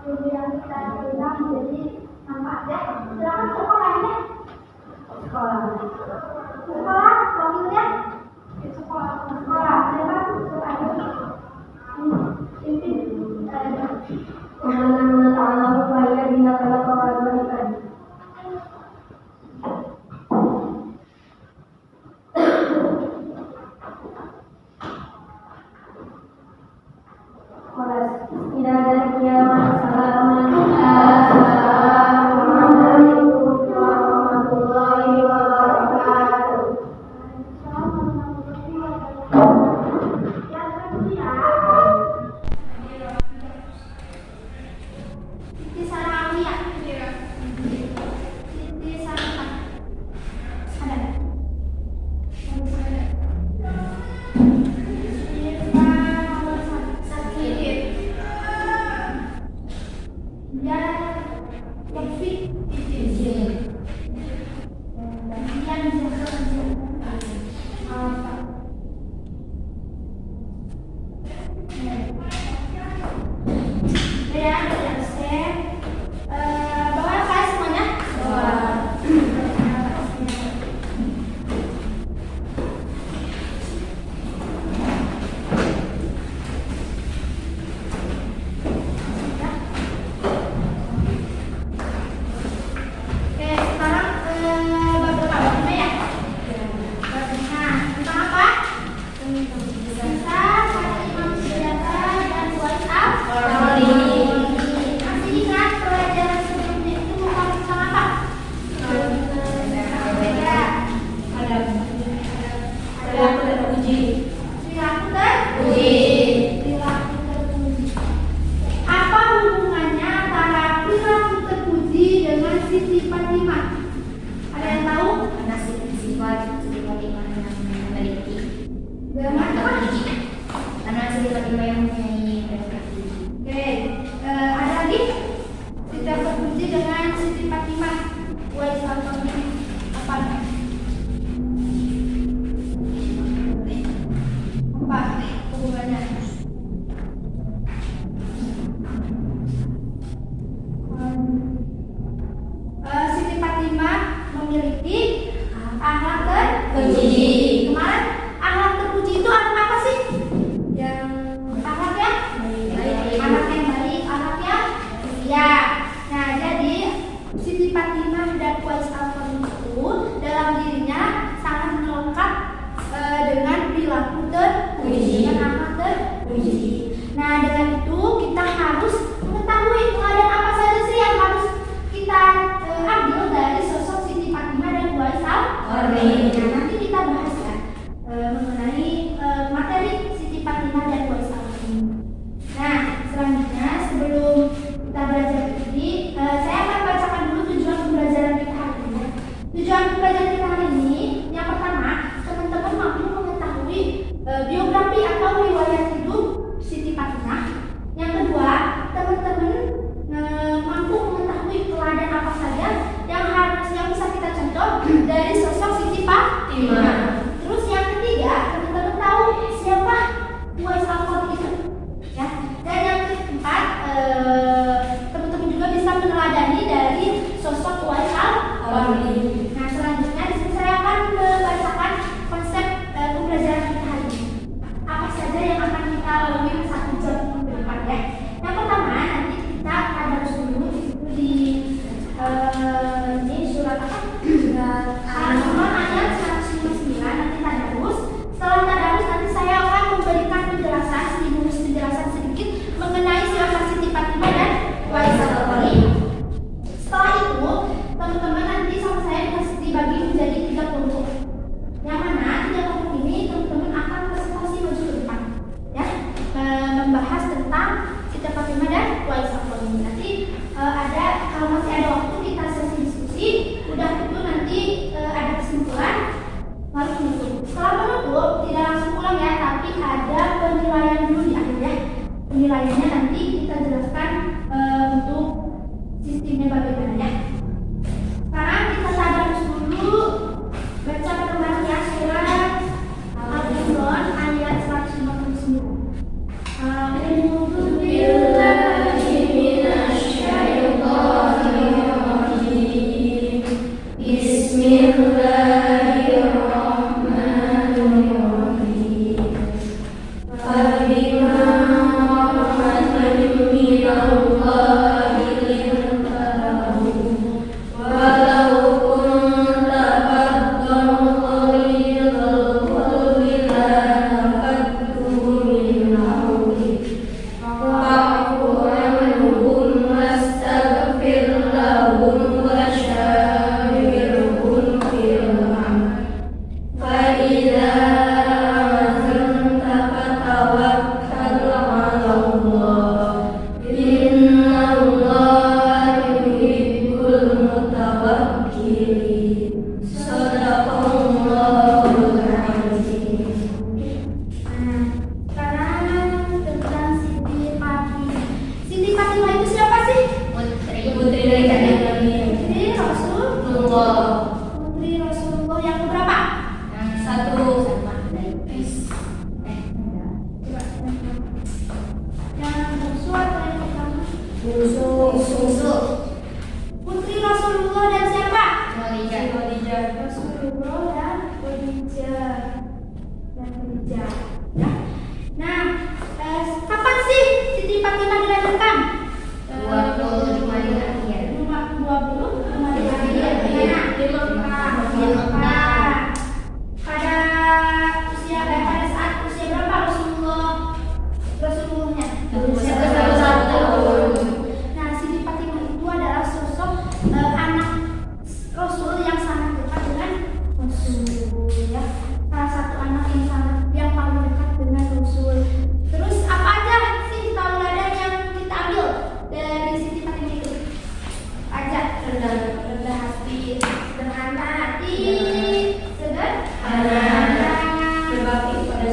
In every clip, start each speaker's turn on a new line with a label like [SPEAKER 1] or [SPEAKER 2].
[SPEAKER 1] ilmu yang kita terima menjadi manfaat ya. Silakan siapa lainnya? Sekolah. Sekolah, wakilnya? Sekolah. Siapa?
[SPEAKER 2] Mengenai ta'ala upaya bina kala kawalan tadi. Tidak ada kiamat. Assalamualaikum warahmatullahi wabarakatuh.
[SPEAKER 1] Siti Fatimah memiliki akhlak terpuji. Kemarin akhlak terpuji itu apa sih? Yang akhlak yang baik, akhlak yang baik, akhlak yang mulia. Nah, jadi Siti Fatimah dan Uwais Al-Qarni itu dalam dirinya sangat lengkap dengan perilaku terpuji, dengan akhlak terpuji. Nah, dengan itu kita harus mengetahui teladan apa saja sih yang harus kita ambil dari sosok Siti Fatimah dan Uwais Al-Qarni. Nah, nanti kita bahas ya mengenai materi Siti Fatimah dan Uwais Al-Qarni. Nah, selanjutnya sebelum kita belajar ini, saya akan bacakan dulu tujuan pembelajaran kita hari ini. Tujuan pembelajaran kita hari ini, yang pertama, teman-teman mampu mengetahui biografi atau riwayat hidup Siti Fatimah. Yang kedua, teman-teman mampu mengetahui teladan apa saja yang bisa kita contoh dari sosok Siti Fatimah. Terus yang ketiga, teman-teman tahu siapa Uwais Al-Qarni itu, ya. Dan yang keempat, teman-teman juga bisa meneladani dari sosok Uwais Al-Qarni. Nah, selanjutnya di sini saya akan membacakan konsep pembelajaran kita hari ini. Apa saja yang akan kita lalui 1 jam ke depan ya. Yang pertama, nanti kita tadarus dulu di ini surat apa? Al-Imran ayat 159, nanti tadarus. Setelah tadarus nanti saya akan memberikan penjelasan sedikit mengenai siapa Siti Fatimah dan Uwais Al-Qarni. Setelah itu, teman-teman nanti sama saya dibagi menjadi 3 kelompok. Yang mana 3 kelompok ini teman-teman akan presentasi maju ke depan, ya, membahas tentang Siti Fatimah dan Uwais Al-Qarni. Nanti ada, kalau masih ada waktu kita sesi diskusi. Udah itu nanti ada kesimpulan lalu menutup. Setelah menutup tidak langsung pulang ya, tapi ada penilaian dulu di akhir ya. Penilaiannya nanti kita jelaskan untuk sistemnya bagaimana ya. Sekarang kita tadarus dulu, baca bareng-bareng ya surat Al-Imran ayat 159. A'udzu billahi minasy Putri Rasulullah yang keberapa?
[SPEAKER 3] Satu.
[SPEAKER 1] Yang bungsu atau yang pertama?
[SPEAKER 3] Bungsu.
[SPEAKER 1] Putri Rasulullah dan siapa?
[SPEAKER 3] Khadijah.
[SPEAKER 1] Rasulullah dan Khadijah. Ya. Nah, kapan sih Siti Fatimah dilahirkan?
[SPEAKER 3] 25 hari akhir.
[SPEAKER 1] 25 hari akhir. Di Mekah. Pada saat usia berapa Rasulullah-nya?
[SPEAKER 3] Usia 1 tahun.
[SPEAKER 1] Nah, Siti Fatimah itu adalah sosok anak Rasul yang sangat dekat dengan Rasul, ya. Salah satu anak yang paling dekat dengan Rasul. Terus apa aja sih tauladan yang kita ambil dari Siti Fatimah itu? Aja rendah hati, sederhana hati,
[SPEAKER 3] Berbakti pada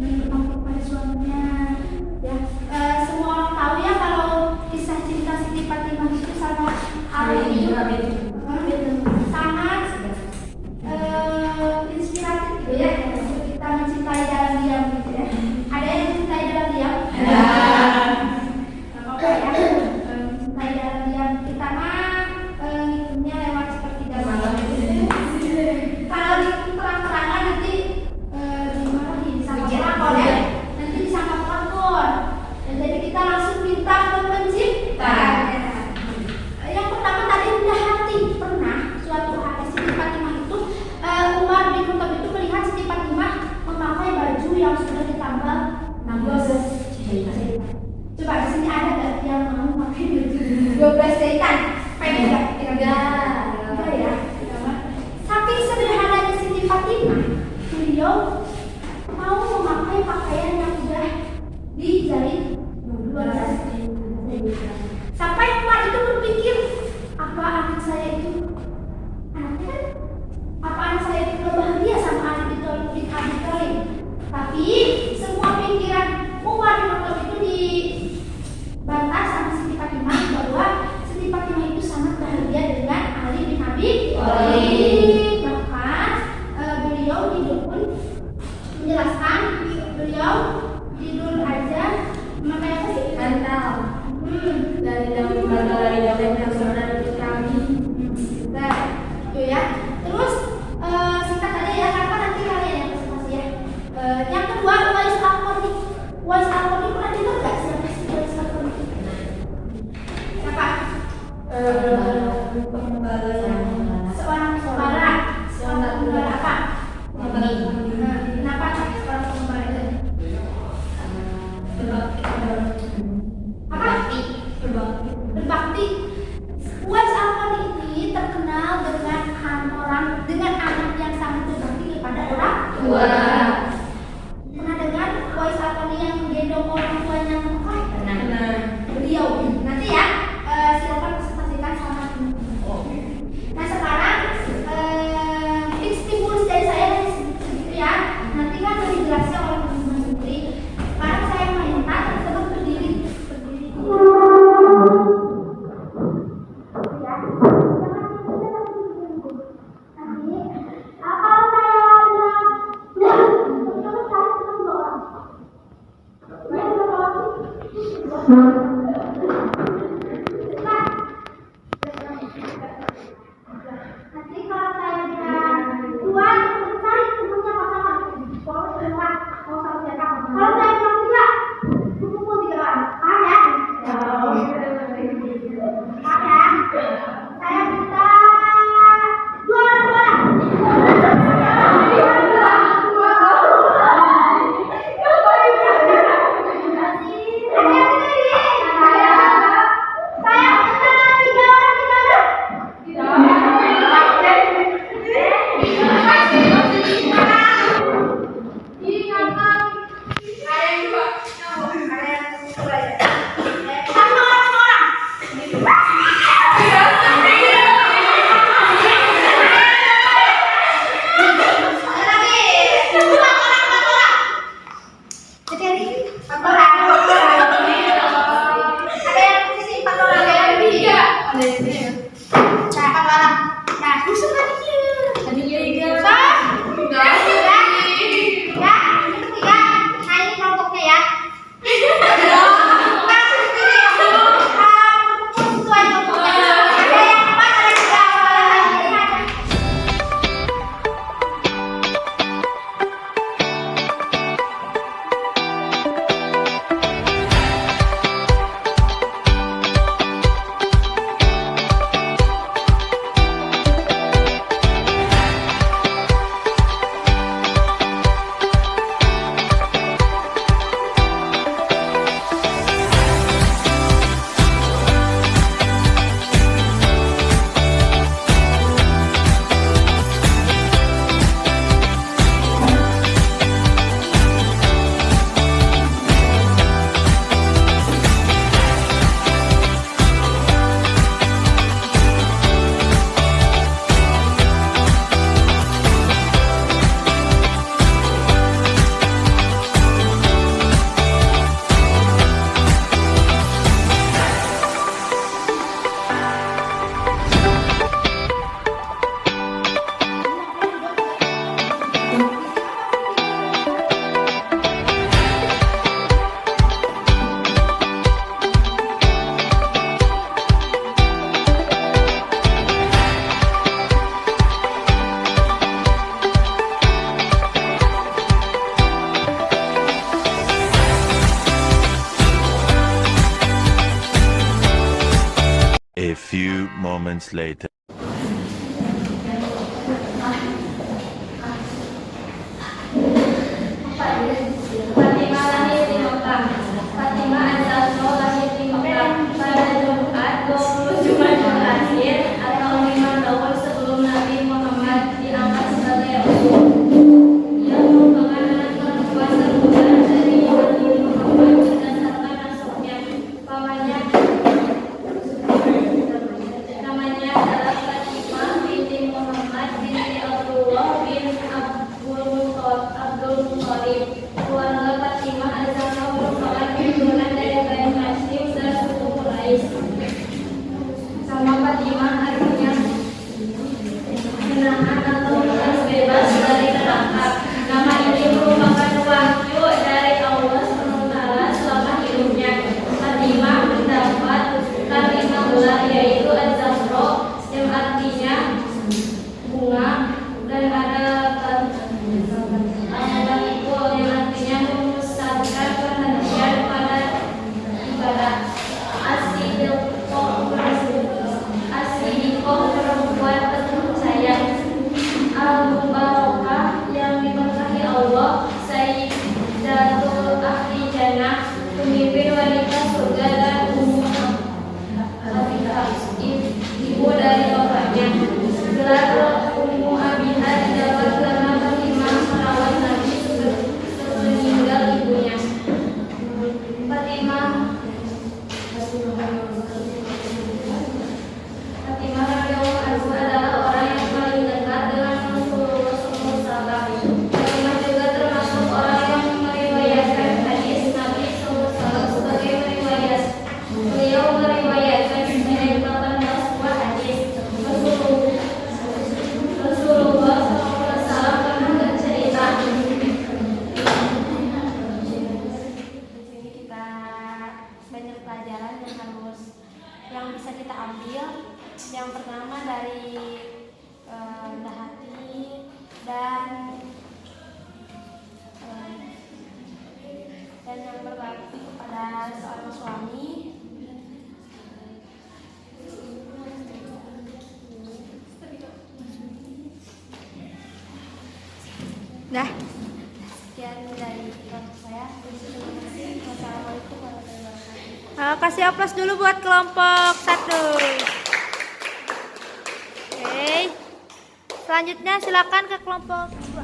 [SPEAKER 1] berbakti pada suaminya. Ya, semua orang tahu ya kalau kisah cinta Siti Fatimah itu sama Ali itu sangat inspiratif gitu ya. Kita mencintai dalam diam gitu ya. Ada yang mencintai dalam diam? Nggak apa-apa ya. Mencintai dalam diam kita mah ngitungnya lewat seperti dalam kalau dihitung terang-terangan nanti gimana nih disangka pelakor ya. Nanti disangka pelakor. Dan jadi kita langsung minta ke pencipta. Yang pertama tadi rendah hati. Pernah suatu hari Siti Fatimah itu Umar bin Khattab itu melihat Siti Fatimah memakai baju yang sudah ditambal 12 jahitan. Coba di sini ada nggak yang mau memakai baju 12 jahitan? Pengen nggak? Enggak ya. Saking sederhananya Siti Fatimah, beliau mau memakai pakaian yang sudah dijahit 12 jahitan. Sampai Umar itu berpikir, apa anak saya itu udah bahagia sama anak itu bin Abi Thalib. Tapi semua pikiran Umar bin Khattab itu dibantah sama Siti Fatimah bahwa Siti Fatimah itu sangat bahagia dengan Ali bin Abi Thalib. Bahkan beliau tidur pun menjelaskan beliau tidur aja memakai apa sih?
[SPEAKER 3] bantal dari daun yang sudah kami.
[SPEAKER 1] Nah, itu ya. Terus singkat aja ya, karena nanti kalian yang presentasi ya. Yang kedua, Uwais Al-Qarni. Uwais Al-Qarni pernah dengar nggak siapa sih Uwais Al-Qarni? Siapa? Seorang pengembara. Seorang pengembara apa? Kenapa seorang pengembara itu? Apa? Berbakti. Uwais Al-Qarni ini terkenal dengan anak yang sangat berbakti kepada orang tua. Pernah dengar Uwais Al-Qarni yang gendong orang tuanya Mekah? Beliau. Nanti ya, silakan presentasikan sama teman. Nah sekarang stimulus dari saya segitu ya. Nanti kan lebih jelasnya oleh teman-teman sendiri. Sekarang saya minta teman-teman berdiri. Makan malam. Nah, busuk tadinya.
[SPEAKER 3] Tadinya juga.
[SPEAKER 1] Ya, yang ketiga. Nah, ini kelompoknya ya. Sesuai kelompoknya. Ada yang 4, ada yang 3.
[SPEAKER 4] A few moments later.
[SPEAKER 2] Fatimah lahir di Mekah. Fatimah Azhar lahir di Mekah pada Jumat 20 Jumadil Akhir atau 5 tahun sebelum Nabi Muhammad diangkat sebagai rasul. Ia merupakan anak perempuan tertua dari Nabi Muhammad berdasarkan nasabnya. Namanya adalah Fatimah binti Muhammad binti Abdullah bin Abdul Muthalib. Keluarga Fatimah Azhar merupakan keturunan dari Bani Hashim dan suku Quraisy. Sama Fatimah artinya kenahan atau bebas dari neraka. Nama ini merupakan wahyu dari Allah SWT selama hidupnya. Fatimah mendapat kalimat gelar yaitu Az-Zahra yang artinya bunga, dan ada Al-Balikul yang artinya memusatkan perhatian pada ibadah. As-Siddiqah perempuan terpercaya. Al-Mubarakah yang diberkahi Allah. Sayyidatul Ahli Jannah pemimpin wanita surga dan ummu ibu dari bapaknya. Gelar Ummu Abihah didapat karena Fatimah merawat Nabi sepeninggal ibunya. Fatimah radhiyallahu anha adalah orang yang paling dekat dengan Rasulullah SAW. Fatimah juga termasuk orang yang meriwayatkan hadis Nabi SAW sebagai meriwayat. Beliau meriwayatkan sebanyak 18 buah hadis. Rasulullah SAW pernah bercerita.
[SPEAKER 1] Di sini kita banyak pelajaran yang bisa kita ambil. Yang pertama dari rendah hati dan yang berbakti kepada seorang suami. Dah, sekian dari kelompok saya. Terima kasih. Wassalamualaikum warahmatullahi wabarakatuh.
[SPEAKER 5] Kasih aplaus dulu buat kelompok 1. Oke. Selanjutnya silakan ke kelompok 2.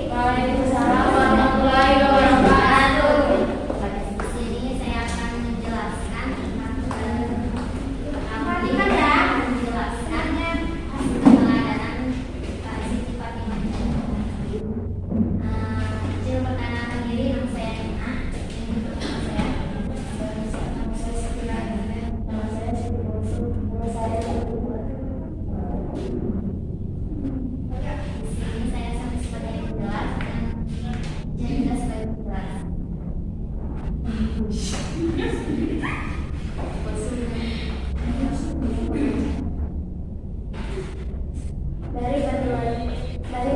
[SPEAKER 3] Waalaikumsalam warahmatullahi wabarakatuh.
[SPEAKER 6] Pada sini saya akan menjelaskan tentang hasil peneladanan Siti Fatimah.
[SPEAKER 1] Dari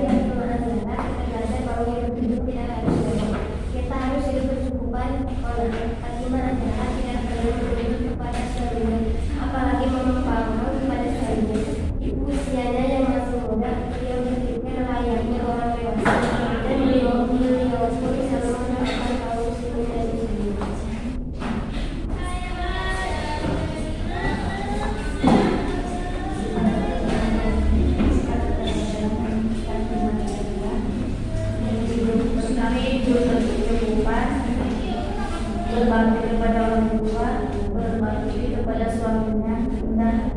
[SPEAKER 1] bantuan ajaran kita belajar bahwa hidup itu tidak harus gampang. Kita harus hidup berkecukupan. Oleh Fatimah ajaran tidak perlu berlindung kepada suaminya, apalagi membangun kepada suaminya. Ibu usianya yang masih muda, beliau berpikir layaknya orang dewasa, dan beliau pun selalu mendoakan kaum muslimin dan muslimat. Kami hidup berkecukupan, berbakti kepada orang tua, berbakti kepada suaminya, dan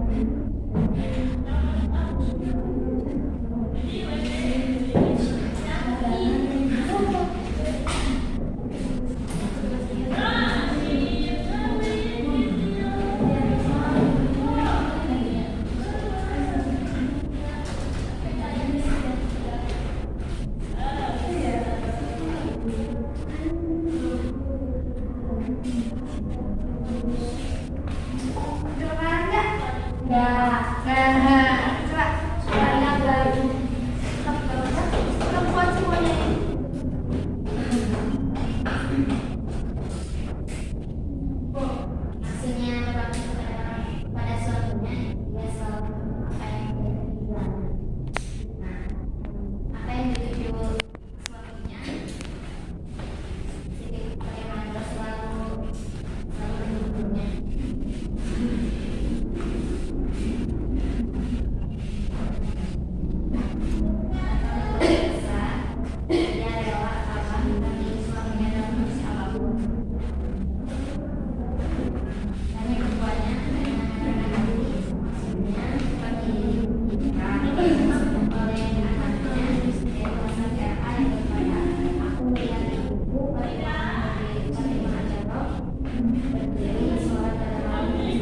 [SPEAKER 6] Maksudnya berbakti pada suaminya, dia selalu apa yang dia bilang. Nah, apa yang dituju suaminya, jadi bagaimana dia selalu mendukungnya. Dia rela apa bagi suaminya dalam kondisi apapun. Dan yang keduanya dengan hati, maksudnya bagi oleh anaknya dia merasa keraan kepada aku melihat ibuku Fatimah Ajaroh berdiri sholat pada malam ya pada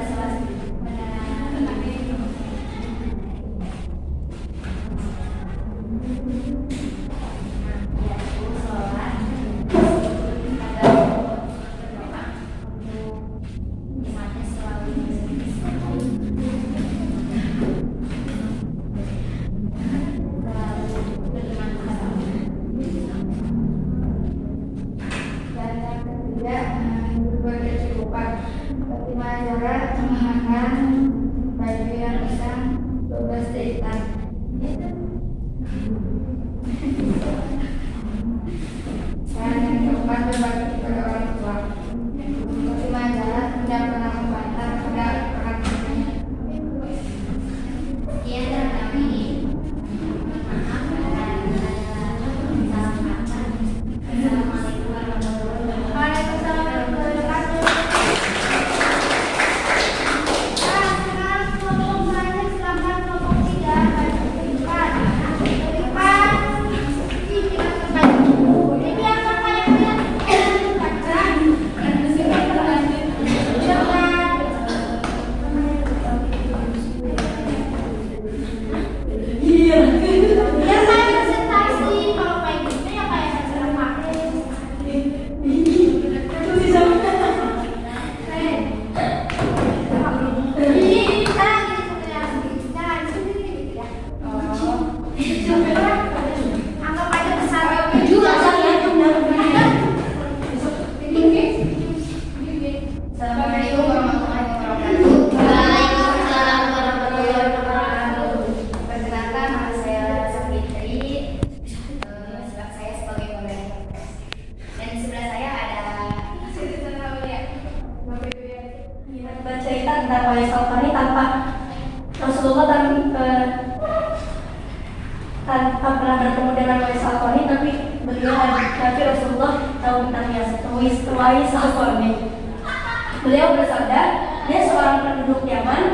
[SPEAKER 6] sholat
[SPEAKER 1] Fatimah Ajaroh mengenakan baju yang hitam 12 jahitan. Dan yang keempat berbakti kepada orang tua. Fatimah Ajaroh tidak pernah membantah pada orang tuanya.
[SPEAKER 6] Sekian dari kami. Maaf salah kata. Assalamualaikum warahmatullahi wabarakatuh.
[SPEAKER 1] Waalaikumsalam warahmatullahi wabarakatuh. Sekarang kelompok saya silakan kelompok 3 baju lipat. Lipat. Ini kita terbaik. Ini yang terbaik ya. Baca. Yang saya presentasi kalau kayak gitu ya kayak saya pakai. Anggap aja besar juga saya. Assalamualaikum warahmatullahi wabarakatuh.
[SPEAKER 6] Waalaikumsalam warahmatullahi wabarakatuh.
[SPEAKER 1] Perkenalkan nama saya Safitri. Sebab saya sebagai moderator. Dan di sebelah saya ada
[SPEAKER 2] Bercerita tentang Wais Al-Qarni tanpa Rasulullah tanpa pernah bertemu dengan Wais Al-Qarni, tapi Rasulullah tahu tentang Wais Al-Qarni. Beliau bersabda, dia seorang penduduk Yaman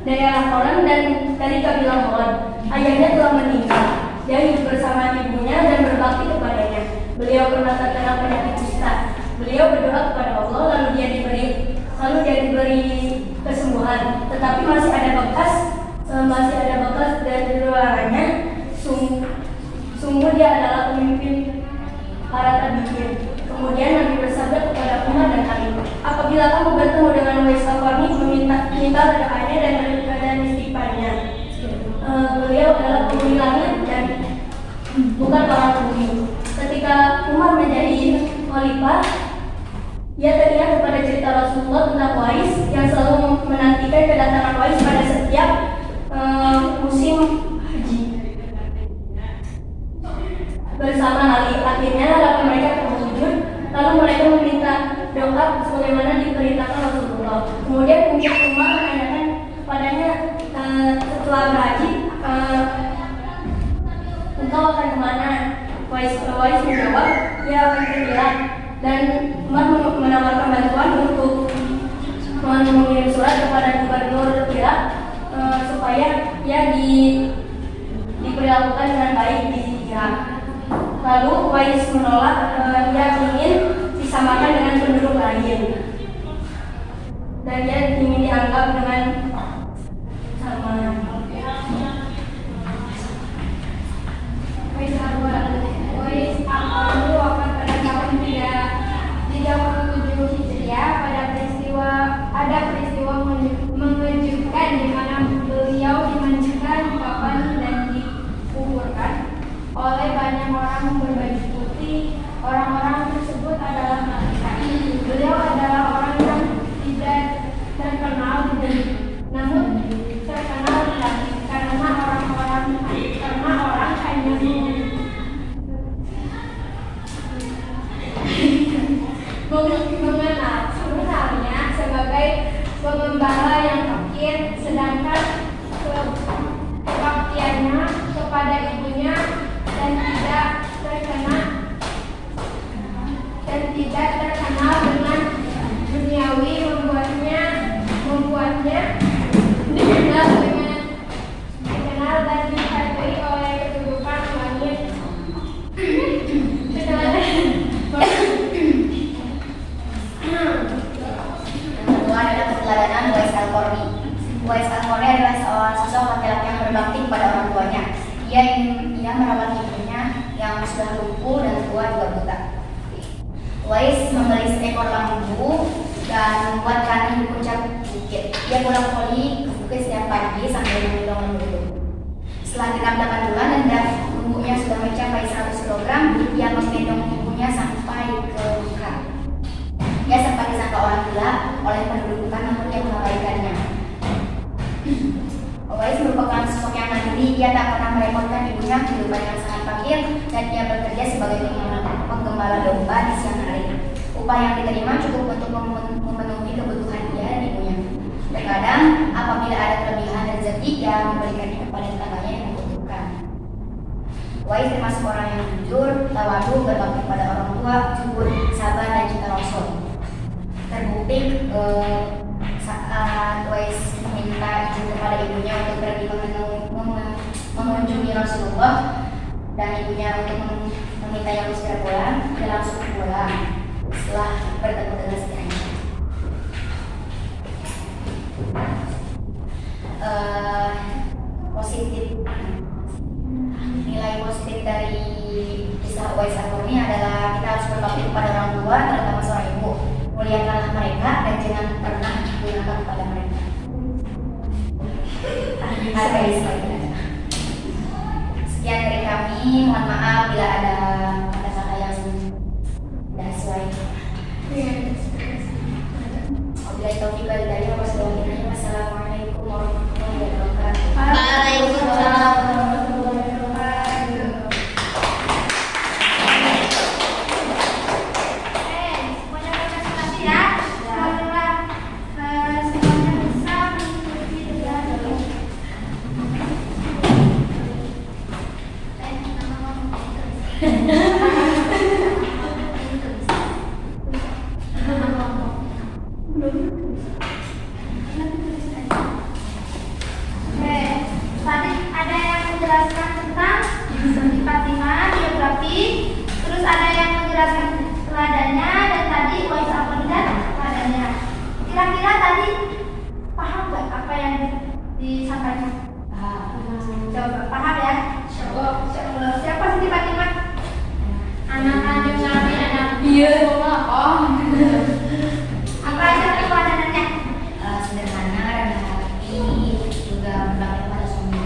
[SPEAKER 2] dari anak orang dan dari kabilah Mawad. Ayahnya telah meninggal. Dia hidup bersama ibunya dan berbakti kepadanya. Beliau pernah terkena penyakit kusta. Beliau berdoa kepada Allah lalu dia diberi kesembuhan. Tetapi masih ada bekas dari luarannya. Sungguh dia adalah pemimpin para tabi'in. beliau adalah penghuni langit dan bukan orang bumi. Ketika Umar menjadi khalifah, ia teringat kepada cerita Rasulullah tentang Quraisy yang selalu menantikan kedatangan Quraisy pada setiap musim haji. Bersama akhirnya harapan mereka terwujud, lalu mereka meminta doa sebagaimana diperintahkan Rasulullah. Kemudian Umar menanyakan padanya, setelah berhaji, engkau akan kemana? Quraisy menjawab, dia akan ke Irak. Dan Umar menawarkan bantuan untuk mengirim surat kepada gubernur Irak supaya ia diperlakukan dengan baik di Irak. Lalu Quraisy menolak, dia ingin disamakan dengan penduduk lain dan dia ingin dianggap dengan sama.
[SPEAKER 1] Quraisy Al-Qarni wafat pada tahun 37 Hijriah. Ada peristiwa mengejutkan di mana beliau dimandikan, dikafan dan dikuburkan oleh banyak orang berbaju putih. Orang-orang tersebut adalah malaikat. Beliau adalah orang yang tidak terkenal di dunia, namun terkenal di langit karena orang hanya mengenalnya sebagai pengembala yang fakir, sedangkan kebaktiannya kepada ibunya dan tidak terkenal dengan duniawi membuatnya dikenal dan dihargai oleh kedudukan langit.
[SPEAKER 6] Kedua adalah keteladanan Uwais Al-Qarni. Uwais Al-Qarni adalah seorang sosok laki-laki yang berbakti kepada orang tuanya. Ia merawat ibunya yang sudah lumpuh dan tua juga buta. Uwais membeli seekor lembu dan membuat kandang di puncak bukit. Ia pulang poli ke bukit setiap pagi sambil meminum lembu itu. Setelah genap 8 bulan dan berat lembunya sudah mencapai 100 kg, ia menggendong ibunya sampai ke Mekah. Ia sempat disangka orang gila oleh penduduk Mekah, namun ia mengabaikannya. Uwais merupakan sosok yang mandiri. Ia tak pernah merepotkan ibunya, kehidupan yang sangat fakir, dan ia bekerja sebagai penggembala domba di siang hari. Upah yang diterima cukup untuk memenuhi kebutuhan dia dan ibunya. Terkadang apabila ada kelebihan rezeki, ia memberikannya kepada tetangganya yang membutuhkan. Uwais termasuk orang yang jujur, tawadu, berbakti kepada orang tua, jujur, sabar, dan cinta Rasul. Terbukti saat Uwais meminta izin kepada ibunya untuk pergi mengunjungi Rasulullah dan ibunya untuk meminta yang segera pulang, dia langsung pulang setelah bertemu dengan Siti Aisyah. Nilai positif dari kisah Uwais Al-Qarni adalah kita harus berbakti kepada orang tua, terutama seorang ibu. Muliakanlah mereka dan jangan pernah gunakan kepada mereka. Hargai sebagian. Sekian dari kami. Mohon maaf bila ada kata-kata yang tidak sesuai. Wabillahi taufiq wal hidayah. Wassalamualaikum warahmatullahi wabarakatuh.
[SPEAKER 3] Waalaikumsalam.
[SPEAKER 1] Tadi ada yang menjelaskan tentang Siti Fatimah, biografi, terus ada yang menjelaskan teladannya, dan tadi Uwais Al-Qarni dan teladannya. Kira-kira tadi paham nggak apa yang disampaikan? Coba paham ya? Siapa Siti Fatimah? Anak kandung Nabi, anak Rasulullah. Oh. Apa aja teladannya?
[SPEAKER 6] Sederhana, rendah hati, juga berbakti kepada suami.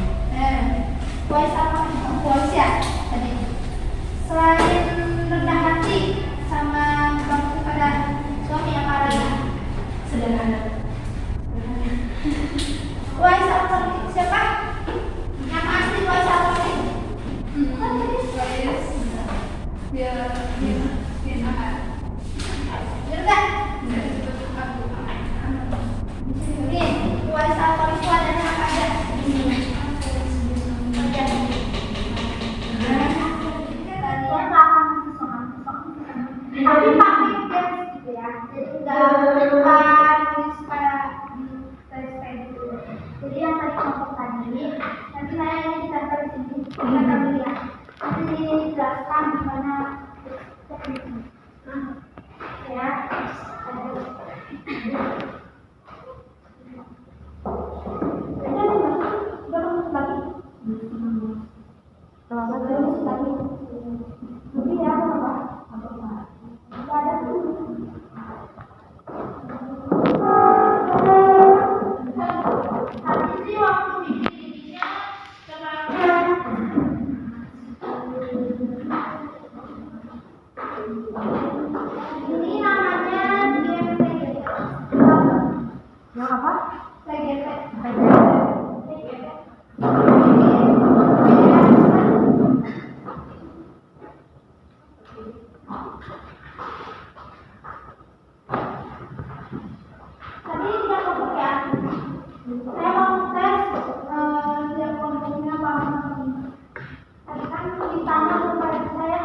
[SPEAKER 1] jadi nggak tulis pada di test itu. Jadi yang tadi kelompok tadi, nanti saya ingin ditempel di sini, kita akan lihat. Nanti dijelaskan gimana tekniknya. Ya, ini namanya GPG. Yang apa? PGP. Tadi dia kelompok ya. Saya mau tes dia kelompoknya paham atau tidak. Tadi kan ditanya kepada saya.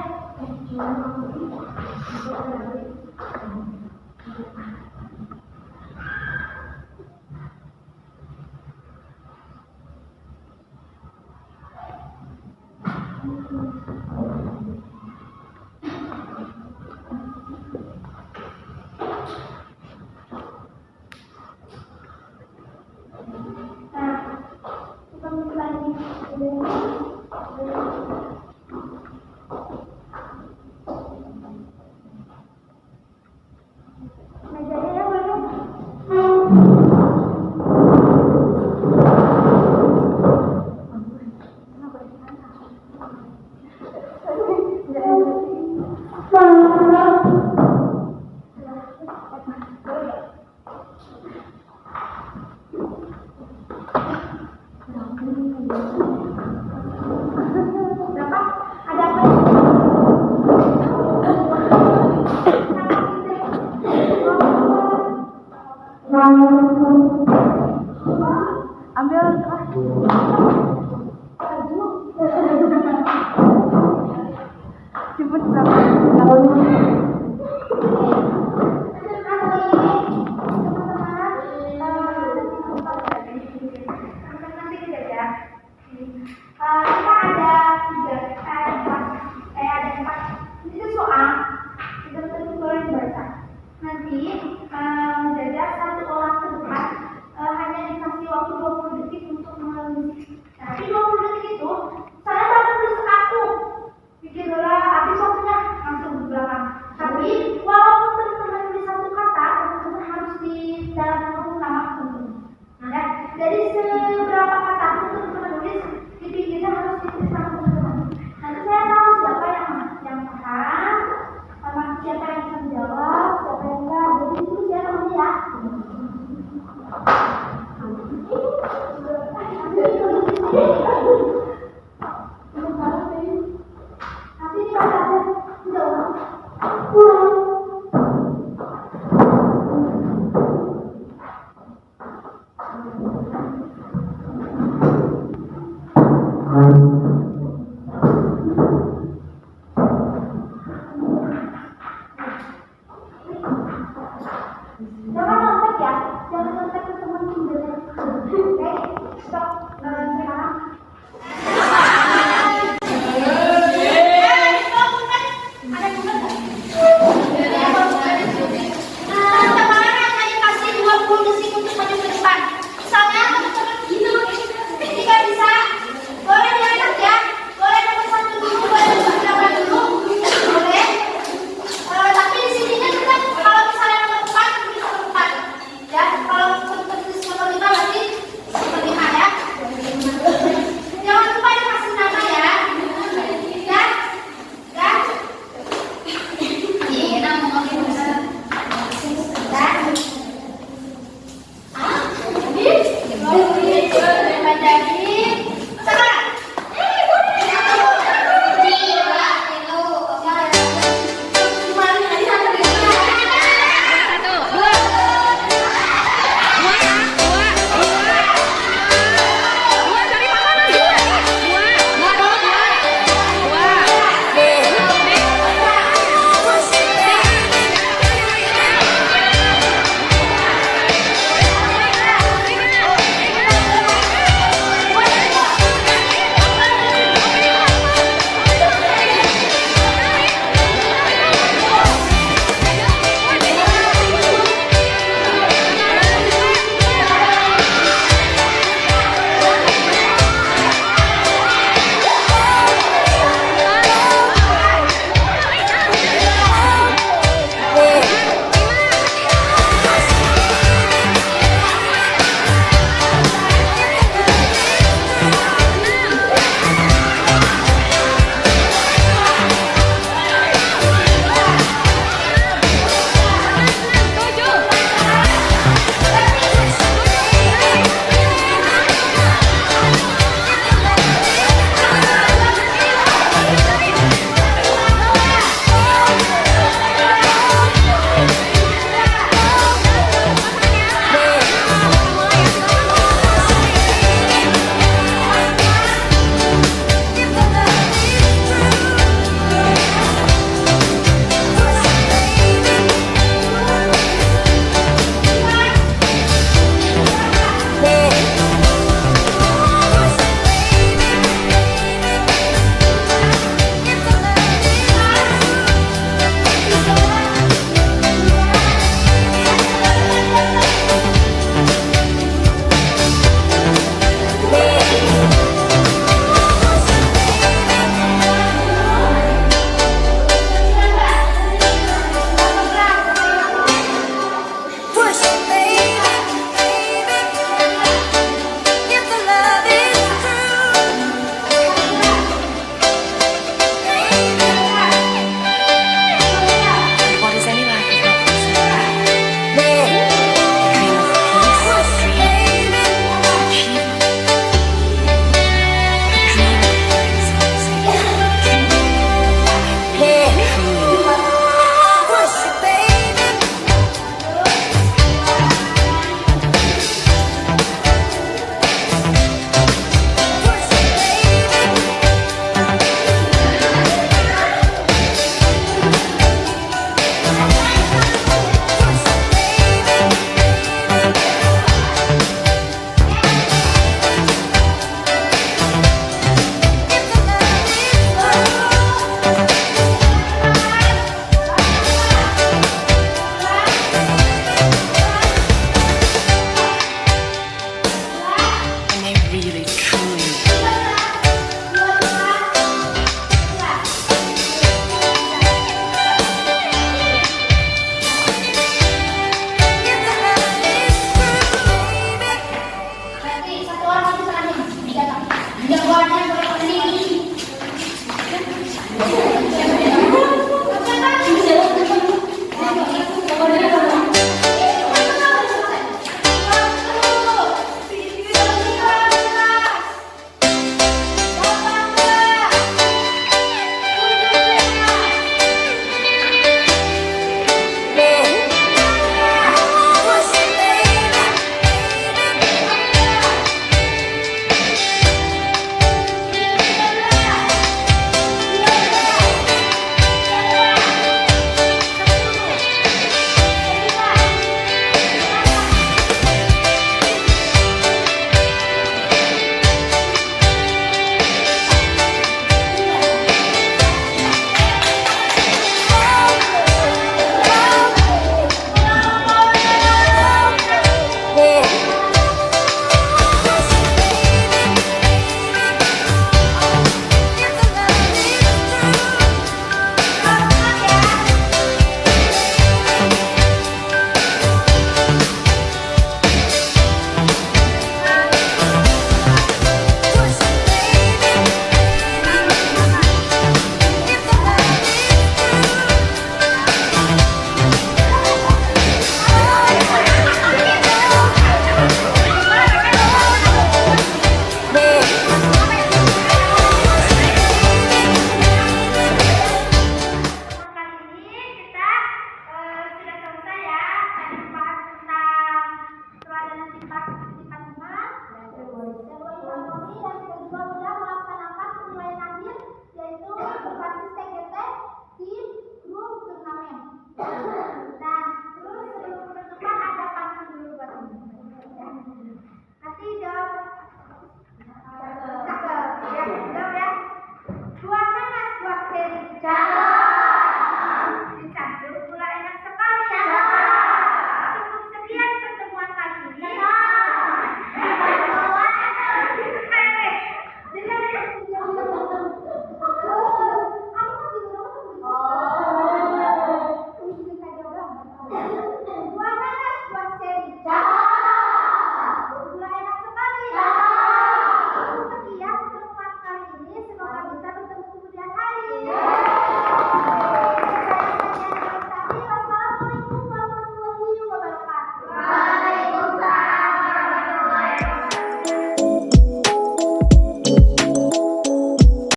[SPEAKER 1] Nah, kita mulai mejanya ya banyak. Berapa? Ada apa? Ambil jemput berapa? Cakep.